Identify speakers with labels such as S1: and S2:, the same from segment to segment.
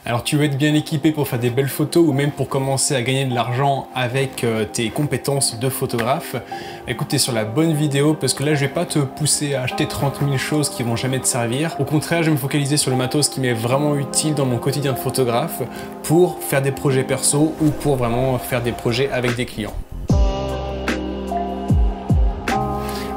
S1: Alors tu veux être bien équipé pour faire des belles photos ou même pour commencer à gagner de l'argent avec tes compétences de photographe, écoute, t'es sur la bonne vidéo parce que là je vais pas te pousser à acheter 30 000 choses qui vont jamais te servir. Au contraire, je vais me focaliser sur le matos qui m'est vraiment utile dans mon quotidien de photographe pour faire des projets perso ou pour vraiment faire des projets avec des clients.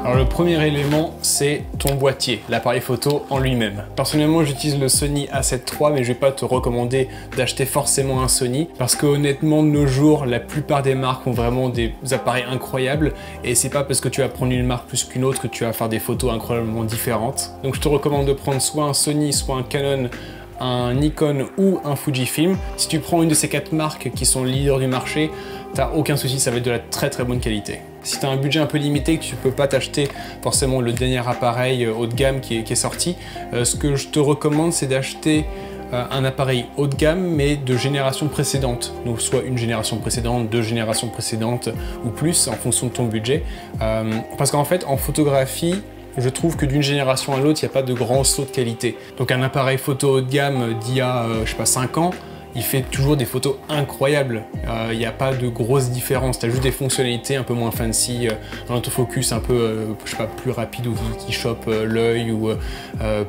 S1: Alors le premier élément, c'est ton boîtier, l'appareil photo en lui-même. Personnellement, j'utilise le Sony A7 III, mais je vais pas te recommander d'acheter forcément un Sony, parce que honnêtement, de nos jours, la plupart des marques ont vraiment des appareils incroyables, et c'est pas parce que tu vas prendre une marque plus qu'une autre que tu vas faire des photos incroyablement différentes. Donc je te recommande de prendre soit un Sony, soit un Canon, un Nikon ou un Fujifilm. Si tu prends une de ces 4 marques qui sont leaders du marché, t'as aucun souci, ça va être de la très bonne qualité. Si tu as un budget un peu limité, que tu peux pas t'acheter forcément le dernier appareil haut de gamme qui est sorti, ce que je te recommande, c'est d'acheter un appareil haut de gamme mais de génération précédente, donc soit une génération précédente, 2 générations précédentes ou plus en fonction de ton budget, parce qu'en fait en photographie, je trouve que d'une génération à l'autre, il n'y a pas de grand saut de qualité. Donc un appareil photo haut de gamme d'il y a, je sais pas, 5 ans, il fait toujours des photos incroyables. Il n'y a pas de grosses différences. Tu as juste des fonctionnalités un peu moins fancy, un autofocus un peu, je sais pas, plus rapide ou qui chope l'œil, ou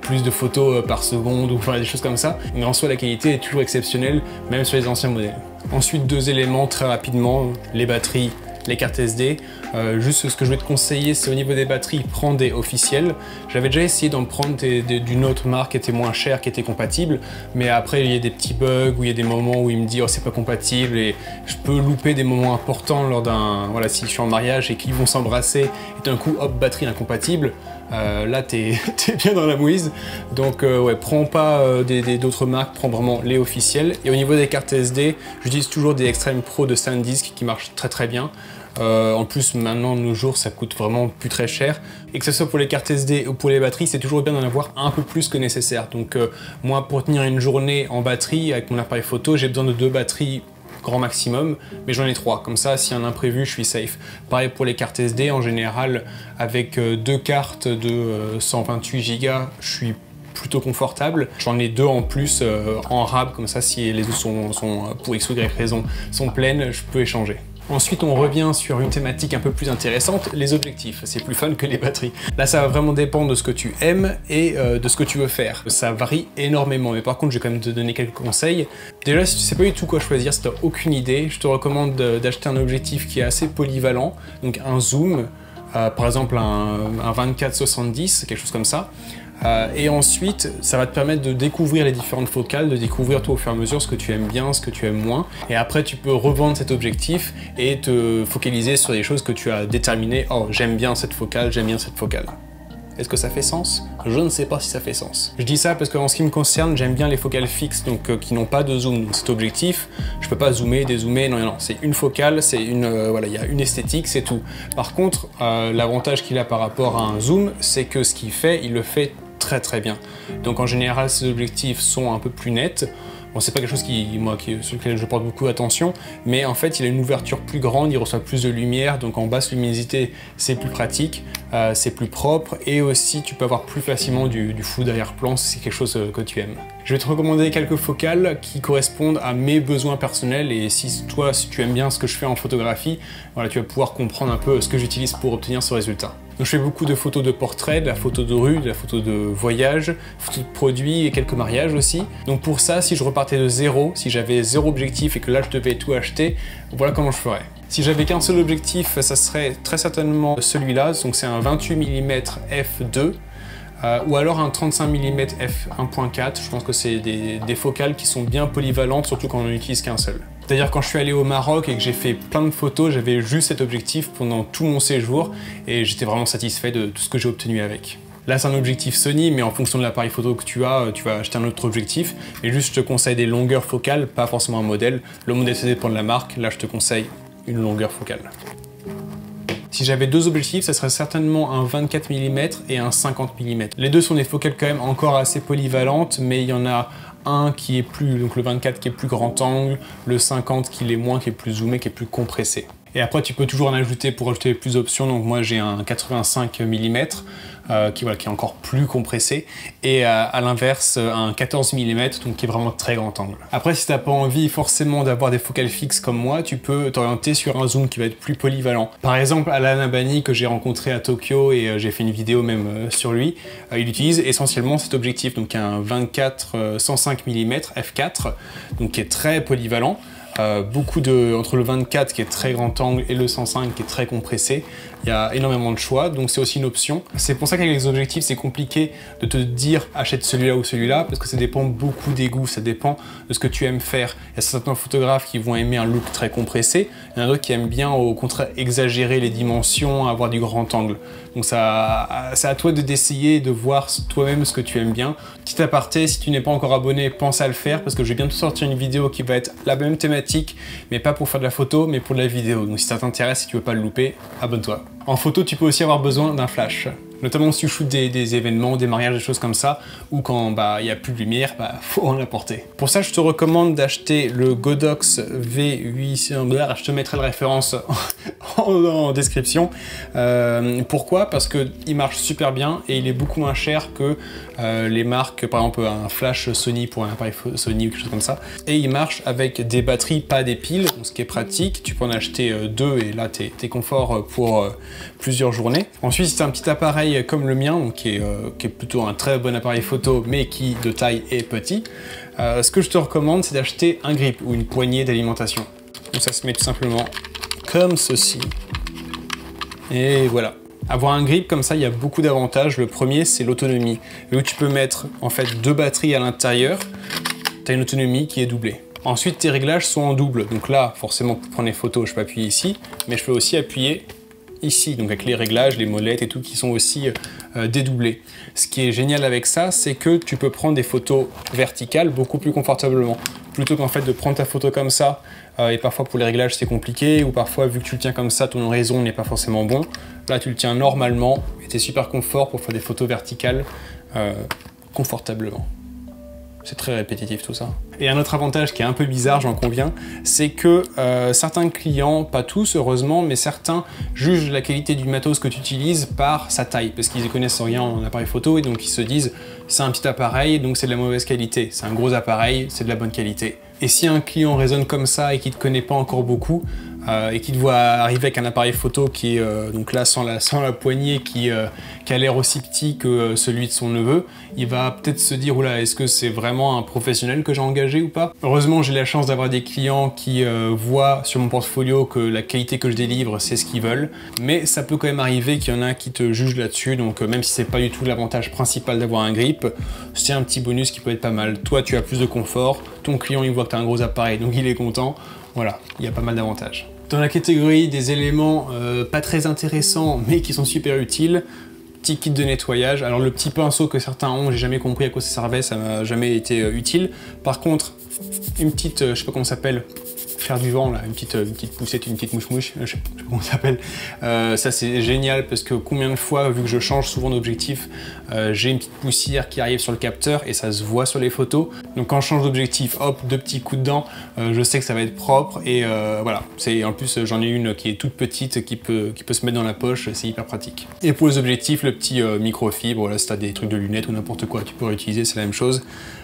S1: plus de photos par seconde, ou enfin, des choses comme ça. Mais en soi, la qualité est toujours exceptionnelle, même sur les anciens modèles. Ensuite, 2 éléments très rapidement, les batteries, les cartes SD. Juste ce que je vais te conseiller, c'est au niveau des batteries, prends des officielles. J'avais déjà essayé d'en prendre d'une autre marque qui était moins chère, qui était compatible, mais après il y a des petits bugs, où il y a des moments où il me dit oh c'est pas compatible, et je peux louper des moments importants lors d'un, voilà, si je suis en mariage et qu'ils vont s'embrasser et d'un coup hop, batterie incompatible. Là t'es bien dans la mouise, donc ouais, prends pas d'autres marques, prends vraiment les officielles. Et au niveau des cartes SD, j'utilise toujours des Extreme Pro de SanDisk qui marchent très bien. En plus maintenant de nos jours ça coûte vraiment plus très cher, et que ce soit pour les cartes SD ou pour les batteries, c'est toujours bien d'en avoir un peu plus que nécessaire. Donc moi, pour tenir une journée en batterie avec mon appareil photo, j'ai besoin de 2 batteries grand maximum, mais j'en ai 3, comme ça s'il y a un imprévu je suis safe. Pareil pour les cartes SD, en général avec 2 cartes de 128 Go, je suis plutôt confortable. J'en ai 2 en plus en RAB, comme ça si les autres sont pour X ou Y raison sont pleines, je peux échanger. Ensuite, on revient sur une thématique un peu plus intéressante, les objectifs. C'est plus fun que les batteries. Là, ça va vraiment dépendre de ce que tu aimes et de ce que tu veux faire. Ça varie énormément, mais par contre, je vais quand même te donner quelques conseils. Déjà, si tu sais pas du tout quoi choisir, si tu n'as aucune idée, je te recommande d'acheter un objectif qui est assez polyvalent, donc un zoom, par exemple un 24-70, quelque chose comme ça. Et ensuite, ça va te permettre de découvrir les différentes focales, de découvrir toi au fur et à mesure ce que tu aimes bien, ce que tu aimes moins. Et après, tu peux revendre cet objectif et te focaliser sur des choses que tu as déterminées. Oh, j'aime bien cette focale, j'aime bien cette focale. Est-ce que ça fait sens? Je ne sais pas si ça fait sens. Je dis ça parce qu'en ce qui me concerne, j'aime bien les focales fixes, donc qui n'ont pas de zoom. Donc cet objectif, je peux pas zoomer, dézoomer, non, c'est une focale, c'est une, voilà, il y a une esthétique, c'est tout. Par contre, l'avantage qu'il a par rapport à un zoom, c'est que ce qu'il fait, il le fait très bien. Donc en général, ces objectifs sont un peu plus nets. Bon, c'est pas quelque chose sur lequel je porte beaucoup d'attention, mais en fait il a une ouverture plus grande, il reçoit plus de lumière, donc en basse luminosité c'est plus pratique, c'est plus propre, et aussi tu peux avoir plus facilement du flou d'arrière-plan si c'est quelque chose que tu aimes. Je vais te recommander quelques focales qui correspondent à mes besoins personnels, et si tu aimes bien ce que je fais en photographie, voilà, tu vas pouvoir comprendre un peu ce que j'utilise pour obtenir ce résultat. Donc je fais beaucoup de photos de portraits, de la photo de rue, de la photo de voyage, photos de produits et quelques mariages aussi. Donc pour ça, si je repartais de zéro, si j'avais 0 objectif et que là je devais tout acheter, voilà comment je ferais. Si j'avais qu'un seul objectif, ça serait très certainement celui-là, donc c'est un 28 mm f2. Ou alors un 35 mm f1.4, je pense que c'est des focales qui sont bien polyvalentes, surtout quand on n'en utilise qu'un seul. C'est-à-dire quand je suis allé au Maroc et que j'ai fait plein de photos, j'avais juste cet objectif pendant tout mon séjour et j'étais vraiment satisfait de tout ce que j'ai obtenu avec. Là c'est un objectif Sony, mais en fonction de l'appareil photo que tu vas acheter un autre objectif. Mais juste je te conseille des longueurs focales, pas forcément un modèle. Le modèle ça dépend de la marque, là je te conseille une longueur focale. Si j'avais 2 objectifs, ça serait certainement un 24 mm et un 50 mm. Les deux sont des focales quand même encore assez polyvalentes, mais il y en a un qui est plus, donc le 24 qui est plus grand angle, le 50 qui l'est moins, qui est plus zoomé, qui est plus compressé. Et après tu peux toujours en ajouter pour ajouter plus d'options, donc moi j'ai un 85 mm qui est encore plus compressé, et à l'inverse un 14 mm, donc qui est vraiment très grand angle. Après, si t'as pas envie forcément d'avoir des focales fixes comme moi, tu peux t'orienter sur un zoom qui va être plus polyvalent. Par exemple, Alan Abani, que j'ai rencontré à Tokyo, et j'ai fait une vidéo même sur lui, il utilise essentiellement cet objectif, donc un 24 105 mm f4, donc qui est très polyvalent. Entre le 24 qui est très grand angle et le 105 qui est très compressé, il y a énormément de choix, donc c'est aussi une option. C'est pour ça qu'avec les objectifs, c'est compliqué de te dire achète celui-là ou celui-là, parce que ça dépend beaucoup des goûts, ça dépend de ce que tu aimes faire. Il y a certains photographes qui vont aimer un look très compressé, il y en a d'autres qui aiment bien au contraire exagérer les dimensions, avoir du grand angle. Donc c'est à toi d'essayer, de voir toi-même ce que tu aimes bien. Petit aparté, si tu n'es pas encore abonné, pense à le faire, parce que je vais bientôt sortir une vidéo qui va être la même thématique, mais pas pour faire de la photo, mais pour de la vidéo. Donc si ça t'intéresse, si tu veux pas le louper, abonne-toi. En photo, tu peux aussi avoir besoin d'un flash. Notamment si tu shootes des événements, des mariages, des choses comme ça, ou quand il n'y a plus de lumière, faut en apporter. Pour ça, je te recommande d'acheter le Godox V800. Je te mettrai la référence en description. Pourquoi? Parce qu'il marche super bien et il est beaucoup moins cher que les marques, par exemple un flash Sony pour un appareil Sony ou quelque chose comme ça. Et il marche avec des batteries, pas des piles, donc ce qui est pratique. Tu peux en acheter deux et là, t'es confort pour plusieurs journées. Ensuite, si c'est un petit appareil comme le mien, donc qui est plutôt un très bon appareil photo, mais qui de taille est petit, ce que je te recommande, c'est d'acheter un grip ou une poignée d'alimentation. Donc ça se met tout simplement comme ceci. Et voilà. Avoir un grip comme ça, il y a beaucoup d'avantages. Le premier, c'est l'autonomie. Où tu peux mettre en fait deux batteries à l'intérieur, tu as une autonomie qui est doublée. Ensuite, tes réglages sont en double. Donc là, forcément, pour prendre les photos, je peux appuyer ici, mais je peux aussi appuyer ici, donc avec les réglages, les molettes et tout qui sont aussi dédoublés. Ce qui est génial avec ça, c'est que tu peux prendre des photos verticales beaucoup plus confortablement. Plutôt qu'en fait de prendre ta photo comme ça, et parfois pour les réglages c'est compliqué, ou parfois vu que tu le tiens comme ça, ton horizon n'est pas forcément bon. Là tu le tiens normalement, et c'est super confort pour faire des photos verticales confortablement. C'est très répétitif tout ça. Et un autre avantage qui est un peu bizarre, j'en conviens, c'est que certains clients, pas tous heureusement, mais certains jugent la qualité du matos que tu utilises par sa taille, parce qu'ils ne connaissent rien en appareil photo et donc ils se disent c'est un petit appareil donc c'est de la mauvaise qualité, c'est un gros appareil, c'est de la bonne qualité. Et si un client raisonne comme ça et qui ne te connaît pas encore beaucoup, et qui te voit arriver avec un appareil photo qui est donc là sans la poignée, qui a l'air aussi petit que celui de son neveu, il va peut-être se dire oula, est-ce que c'est vraiment un professionnel que j'ai engagé ou pas? Heureusement, j'ai la chance d'avoir des clients qui voient sur mon portfolio que la qualité que je délivre, c'est ce qu'ils veulent, mais ça peut quand même arriver qu'il y en a qui te jugent là-dessus, donc même si c'est pas du tout l'avantage principal d'avoir un grip, c'est un petit bonus qui peut être pas mal. Toi, tu as plus de confort, ton client il voit que tu as un gros appareil, donc il est content. Voilà, il y a pas mal d'avantages. Dans la catégorie des éléments pas très intéressants mais qui sont super utiles, petit kit de nettoyage. Alors le petit pinceau que certains ont, j'ai jamais compris à quoi ça servait, ça m'a jamais été utile. Par contre, une petite, je sais pas comment ça s'appelle, faire du vent là, une petite poussette, une petite mouche-mouche, je sais pas comment ça s'appelle. Ça c'est génial parce que combien de fois, vu que je change souvent d'objectif, j'ai une petite poussière qui arrive sur le capteur et ça se voit sur les photos. Donc quand je change d'objectif, hop, deux petits coups dedans, je sais que ça va être propre et voilà. En plus j'en ai une qui est toute petite, qui peut se mettre dans la poche, c'est hyper pratique. Et pour les objectifs, le petit microfibre, là si t'as des trucs de lunettes ou n'importe quoi, tu peux réutiliser, c'est la même chose.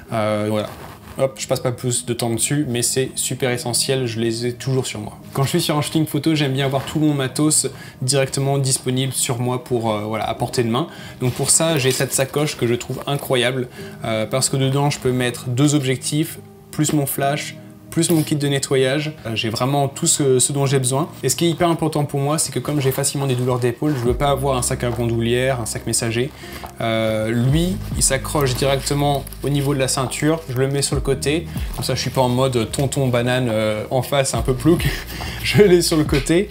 S1: Voilà. Hop, je passe pas plus de temps dessus, mais c'est super essentiel, je les ai toujours sur moi. Quand je suis sur un shooting photo, j'aime bien avoir tout mon matos directement disponible sur moi pour voilà, à portée de main. Donc pour ça, j'ai cette sacoche que je trouve incroyable, parce que dedans, je peux mettre deux objectifs, plus mon flash, plus mon kit de nettoyage. J'ai vraiment tout ce dont j'ai besoin. Et ce qui est hyper important pour moi, c'est que comme j'ai facilement des douleurs d'épaule, je veux pas avoir un sac à bandoulière, un sac messager. Lui, il s'accroche directement au niveau de la ceinture. Je le mets sur le côté. Comme ça, je suis pas en mode tonton banane en face, un peu plouc. Je l'ai sur le côté.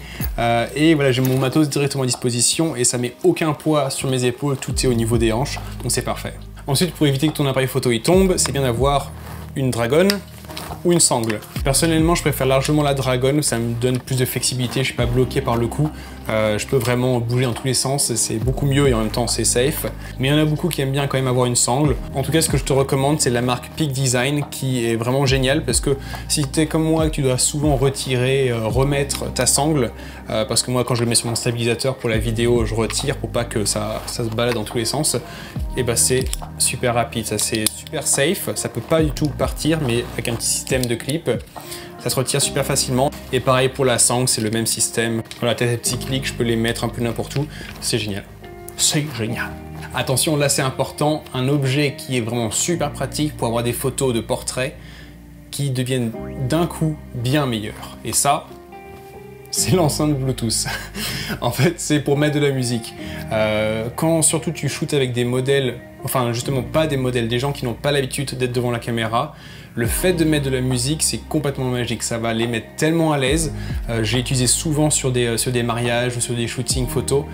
S1: Et voilà, j'ai mon matos directement à disposition et ça met aucun poids sur mes épaules. Tout est au niveau des hanches. Donc c'est parfait. Ensuite, pour éviter que ton appareil photo il tombe, c'est bien d'avoir une dragonne ou une sangle. Personnellement, je préfère largement la Dragon, ça me donne plus de flexibilité, je suis pas bloqué par le cou, je peux vraiment bouger dans tous les sens, c'est beaucoup mieux et en même temps c'est safe. Mais il y en a beaucoup qui aiment bien quand même avoir une sangle. En tout cas, ce que je te recommande, c'est la marque Peak Design qui est vraiment géniale parce que si tu es comme moi, que tu dois souvent retirer, remettre ta sangle, parce que moi quand je le mets sur mon stabilisateur pour la vidéo, je retire pour pas que ça se balade dans tous les sens, et bah c'est super rapide, ça c'est super safe, ça peut pas du tout partir, mais avec un petit système de clip, ça se retire super facilement. Et pareil pour la sangle, c'est le même système. Voilà, t'as des petits clics, je peux les mettre un peu n'importe où, c'est génial. C'est génial. Attention, là c'est important, un objet qui est vraiment super pratique pour avoir des photos de portraits qui deviennent d'un coup bien meilleures. Et ça, c'est l'enceinte Bluetooth. En fait, c'est pour mettre de la musique. Quand surtout tu shootes avec des modèles, enfin justement pas des modèles, des gens qui n'ont pas l'habitude d'être devant la caméra, le fait de mettre de la musique, c'est complètement magique. Ça va les mettre tellement à l'aise. J'ai utilisé souvent sur des mariages ou sur des shootings photos.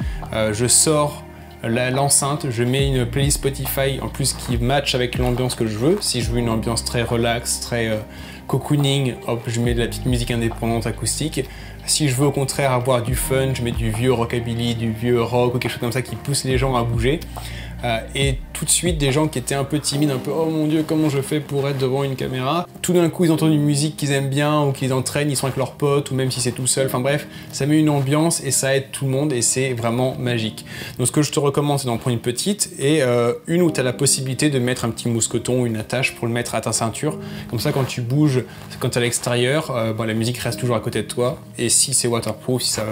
S1: Je sors l'enceinte, je mets une playlist Spotify en plus qui match avec l'ambiance que je veux. Si je veux une ambiance très relax, très cocooning, hop, je mets de la petite musique indépendante acoustique. Si je veux au contraire avoir du fun, je mets du vieux rockabilly, du vieux rock ou quelque chose comme ça qui pousse les gens à bouger. Et tout de suite, des gens qui étaient un peu timides, un peu « Oh mon Dieu, comment je fais pour être devant une caméra ?» Tout d'un coup, ils entendent une musique qu'ils aiment bien ou qu'ils entraînent, ils sont avec leurs potes ou même si c'est tout seul. Enfin bref, ça met une ambiance et ça aide tout le monde et c'est vraiment magique. Donc ce que je te recommande, c'est d'en prendre une petite et une où tu as la possibilité de mettre un petit mousqueton ou une attache pour le mettre à ta ceinture. Comme ça, quand tu bouges, quand tu es à l'extérieur, la musique reste toujours à côté de toi. Et si c'est waterproof, si ça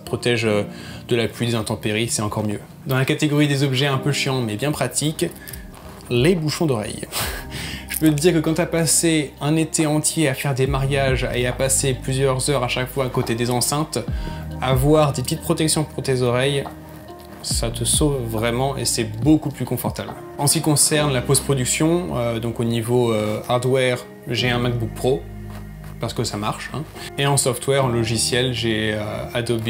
S1: protège de la pluie, des intempéries, c'est encore mieux. Dans la catégorie des objets un peu chiants mais bien pratiques, les bouchons d'oreilles. Je peux te dire que quand tu as passé un été entier à faire des mariages et à passer plusieurs heures à chaque fois à côté des enceintes, avoir des petites protections pour tes oreilles, ça te sauve vraiment et c'est beaucoup plus confortable. En ce qui concerne la post-production, donc au niveau hardware, j'ai un MacBook Pro, parce que ça marche. Hein. Et en software, en logiciel, j'ai Adobe,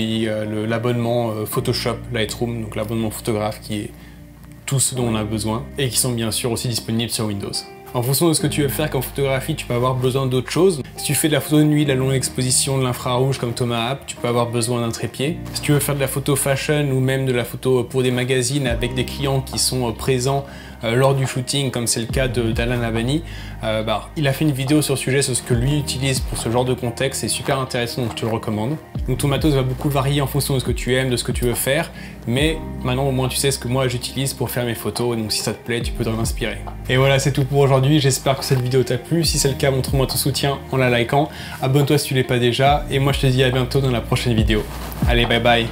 S1: l'abonnement Photoshop, Lightroom, donc l'abonnement photographe qui est tout ce dont on a besoin et qui sont bien sûr aussi disponibles sur Windows. En fonction de ce que tu veux faire comme photographie, tu peux avoir besoin d'autres choses. Si tu fais de la photo de nuit, de la longue exposition, de l'infrarouge comme Thomas App, tu peux avoir besoin d'un trépied. Si tu veux faire de la photo fashion ou même de la photo pour des magazines avec des clients qui sont présents lors du shooting, comme c'est le cas d'Alan Abani, il a fait une vidéo sur le sujet, sur ce que lui utilise pour ce genre de contexte, c'est super intéressant, donc je te le recommande. Donc ton matos va beaucoup varier en fonction de ce que tu aimes, de ce que tu veux faire, mais maintenant au moins tu sais ce que moi j'utilise pour faire mes photos, donc si ça te plaît, tu peux t'en inspirer. Et voilà, c'est tout pour aujourd'hui, j'espère que cette vidéo t'a plu, si c'est le cas, montre-moi ton soutien en la likant, abonne-toi si tu l'es pas déjà, et moi je te dis à bientôt dans la prochaine vidéo. Allez, bye bye.